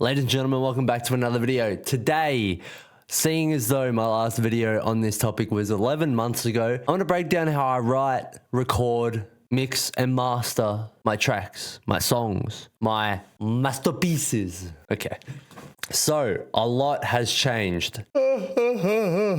Ladies and gentlemen, welcome back to another video. Today, seeing as though my last video on this topic was 11 months ago, I want to break down how I write, record, mix, and master my tracks, my songs, my masterpieces. Okay. So, a lot has changed.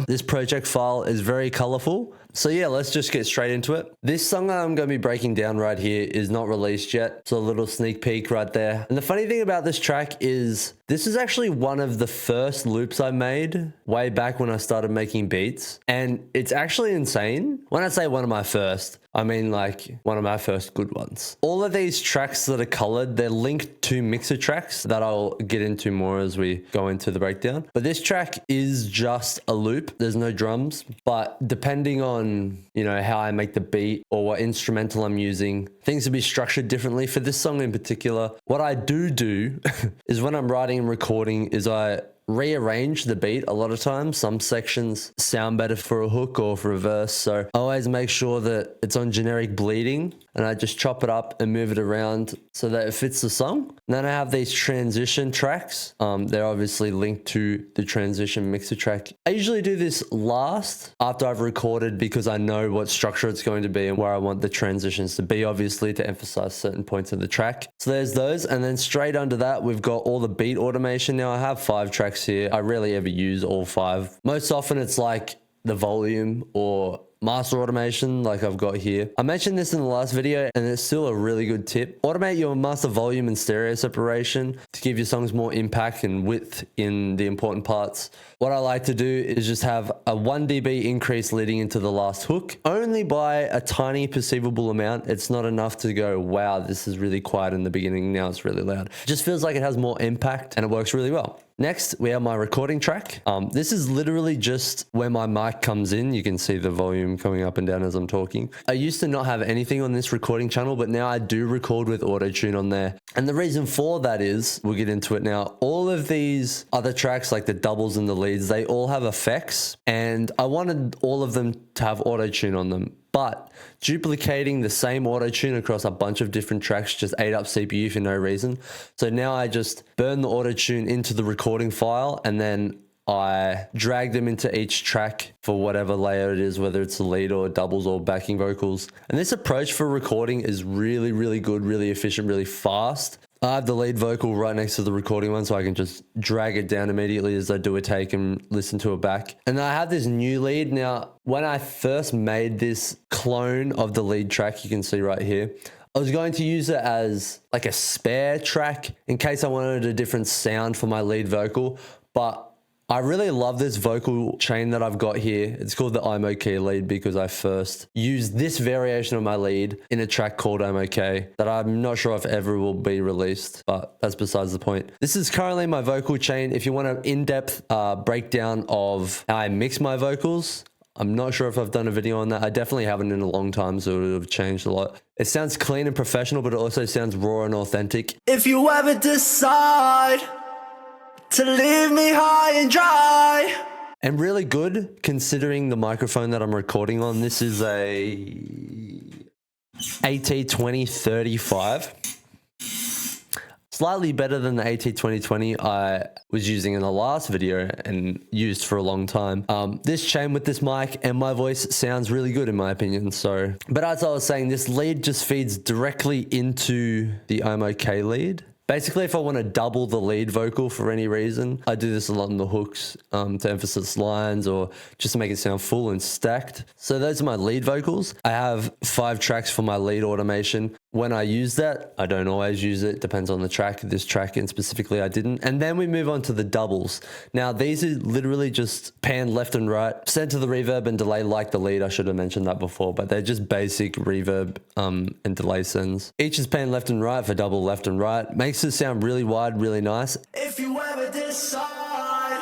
This project file is very colorful. So yeah, let's just get straight into it. This song I'm going to be breaking down right here is not released yet. It's a little sneak peek right there. And the funny thing about this track is this is actually one of the first loops I made way back when I started making beats. And it's actually insane. When I say one of my first, I mean like one of my first good ones. All of these tracks that are colored, they're linked to mixer tracks that I'll get into more as we go into the breakdown. But this track is just a loop. There's no drums, but depending on, you know, how I make the beat or what instrumental I'm using, things will be structured differently. For this song in particular, what I do is when I'm writing and recording is I rearrange the beat a lot of times. Some sections sound better for a hook or for a verse, so I always make sure that it's on generic bleeding and I just chop it up and move it around so that it fits the song. And then I have these transition tracks. They're obviously linked to the transition mixer track. I usually do this last after I've recorded because I know what structure it's going to be and where I want the transitions to be, obviously to emphasize certain points of the track. So there's those, and then straight under that we've got all the beat automation. Now I have 5 tracks here. I rarely ever use all 5. Most often it's like the volume or master automation like I've got here. I mentioned this in the last video and it's still a really good tip. Automate your master volume and stereo separation to give your songs more impact and width in the important parts. What I like to do is just have a 1 dB increase leading into the last hook, only by a tiny perceivable amount. It's not enough to go, wow, this is really quiet in the beginning, now it's really loud. It just feels like it has more impact and it works really well. Next, we have my recording track. This is literally just where my mic comes in. You can see the volume coming up and down as I'm talking. I used to not have anything on this recording channel, but now I do record with auto-tune on there. And the reason for that is, we'll get into it now, all of these other tracks like the doubles and the leads, they all have effects and I wanted all of them to have auto-tune on them. But duplicating the same auto-tune across a bunch of different tracks just ate up CPU for no reason. So now I just burn the auto-tune into the recording file and then I drag them into each track for whatever layer it is, whether it's the lead or doubles or backing vocals. And this approach for recording is really, really good, really efficient, really fast. I have the lead vocal right next to the recording one, so I can just drag it down immediately as I do a take and listen to it back. And I have this new lead. Now, when I first made this clone of the lead track, you can see right here, I was going to use it as like a spare track in case I wanted a different sound for my lead vocal, but I really love this vocal chain that I've got here. It's called the I'm Okay lead because I first used this variation of my lead in a track called I'm Okay that I'm not sure if ever will be released, but that's besides the point. This is currently my vocal chain. If you want an in-depth breakdown of how I mix my vocals, I'm not sure if I've done a video on that. I definitely haven't in a long time, so it would have changed a lot. It sounds clean and professional, but it also sounds raw and authentic. If you ever decide to leave me high and dry. And really good considering the microphone that I'm recording on. This is a AT2035. Slightly better than the AT2020 I was using in the last video and used for a long time. This chain with this mic and my voice sounds really good in my opinion. So, but as I was saying, this lead just feeds directly into the I'm Okay lead. Basically, if I want to double the lead vocal for any reason, I do this a lot in the hooks to emphasize lines or just to make it sound full and stacked. So those are my lead vocals. I have 5 tracks for my lead automation. When I use that, I don't always use it. Depends on the track. This track and specifically I didn't. And then we move on to the doubles. Now these are literally just pan left and right, center the reverb and delay like the lead. I should have mentioned that before, but they're just basic reverb and delay sends. Each is pan left and right for double left and right. Makes it sound really wide, really nice. If you ever decide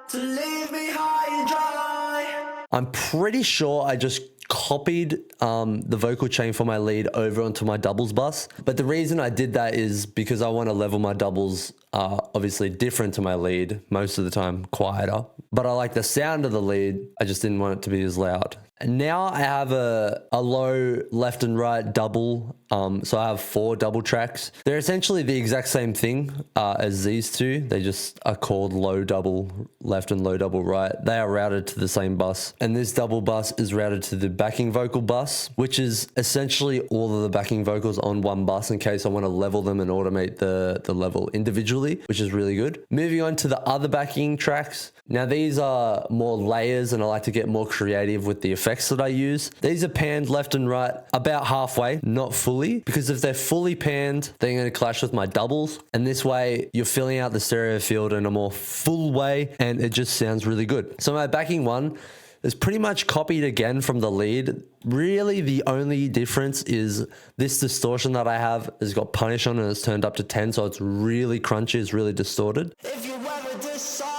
to leave me high and dry. I'm pretty sure I just copied the vocal chain for my lead over onto my doubles bus. But the reason I did that is because I want to level my doubles obviously different to my lead, most of the time quieter. But I like the sound of the lead. I just didn't want it to be as loud. And now I have a low left and right double. So I have 4 double tracks. They're essentially the exact same thing as these two. They just are called low double left and low double right. They are routed to the same bus. And this double bus is routed to the backing vocal bus, which is essentially all of the backing vocals on one bus in case I want to level them and automate the level individually, which is really good. Moving on to the other backing tracks. Now these are more layers and I like to get more creative with the effects that I use. These are panned left and right about halfway, not fully, because if they're fully panned, they're going to clash with my doubles. And this way you're filling out the stereo field in a more full way and it just sounds really good. So my backing one is pretty much copied again from the lead. Really the only difference is this distortion that I have has got punish on and it's turned up to 10. So it's really crunchy, it's really distorted. If you ever decide.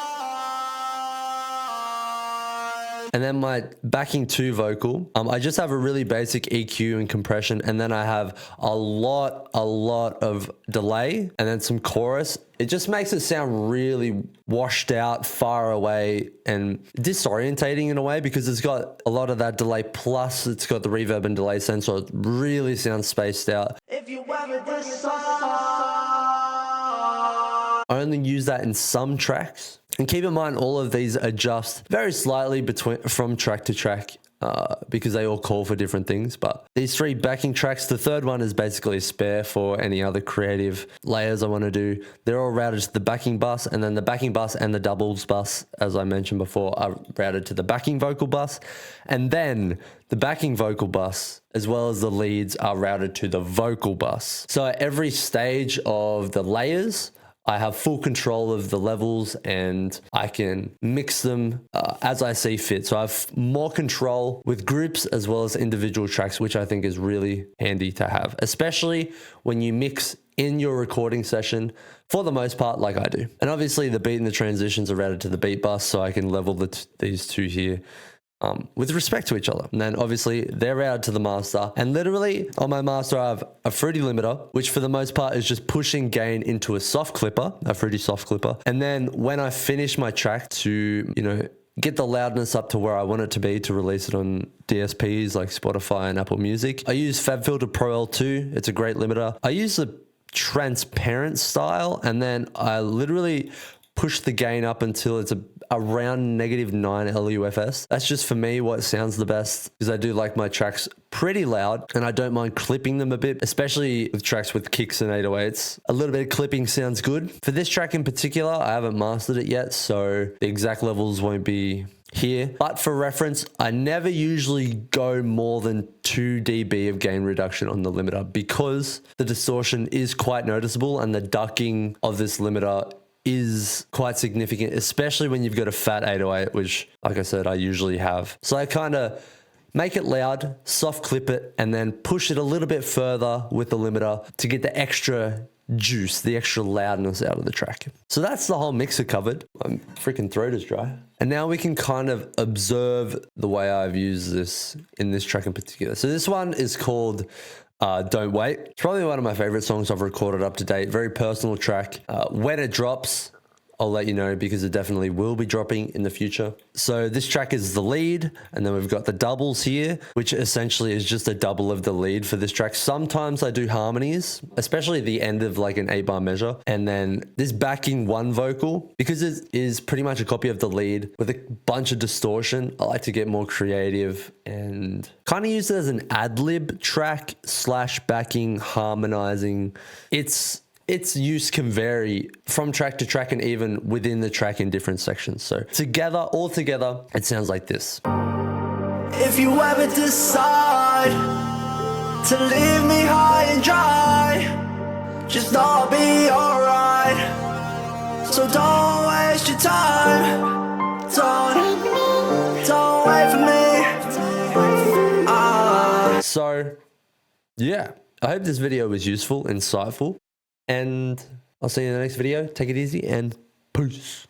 And then my backing 2 vocal, I just have a really basic EQ and compression. And then I have a lot of delay and then some chorus. It just makes it sound really washed out, far away and disorientating in a way because it's got a lot of that delay plus it's got the reverb and delay sense. So it really sounds spaced out. If you ever decide. I only use that in some tracks. And keep in mind, all of these adjust very slightly from track to track because they all call for different things. But these 3 backing tracks, the third one is basically a spare for any other creative layers I want to do. They're all routed to the backing bus, and then the backing bus and the doubles bus, as I mentioned before, are routed to the backing vocal bus. And then the backing vocal bus, as well as the leads, are routed to the vocal bus. So at every stage of the layers, I have full control of the levels and I can mix them as I see fit. So I have more control with groups as well as individual tracks, which I think is really handy to have, especially when you mix in your recording session for the most part, like I do. And obviously the beat and the transitions are routed to the beat bus, so I can level these two here with respect to each other. And then obviously they're routed to the master, and literally on my master I have a Fruity limiter, which for the most part is just pushing gain into a soft clipper, a Fruity soft clipper. And then when I finish my track to, get the loudness up to where I want it to be to release it on DSPs like Spotify and Apple Music, I use FabFilter Pro L2. It's a great limiter. I use the transparent style, and then I literally push the gain up until it's around -9 LUFS. That's just for me what sounds the best, because I do like my tracks pretty loud and I don't mind clipping them a bit, especially with tracks with kicks and 808s. A little bit of clipping sounds good. For this track in particular, I haven't mastered it yet, so the exact levels won't be here. But for reference, I never usually go more than 2 dB of gain reduction on the limiter because the distortion is quite noticeable and the ducking of this limiter is quite significant, especially when you've got a fat 808, which, like I said, I usually have. So I kind of make it loud, soft clip it, and then push it a little bit further with the limiter to get the extra juice, the extra loudness out of the track. So that's the whole mixer covered. My freaking throat is dry. And now we can kind of observe the way I've used this in this track in particular. So this one is called Don't Wait. It's probably one of my favorite songs I've recorded up to date. Very personal track. When it drops, I'll let you know because it definitely will be dropping in the future. So this track is the lead, and then we've got the doubles here, which essentially is just a double of the lead for this track. Sometimes I do harmonies, especially at the end of like an 8-bar measure. And then this backing 1 vocal, because it is pretty much a copy of the lead with a bunch of distortion, I like to get more creative and kind of use it as an ad-lib track / backing, harmonizing. Its use can vary from track to track and even within the track in different sections. So all together, it sounds like this. If you ever decide to leave me high and dry, just know I'll be alright. So don't waste your time. Don't wait for me. So yeah, I hope this video was useful, insightful. And I'll see you in the next video. Take it easy and peace.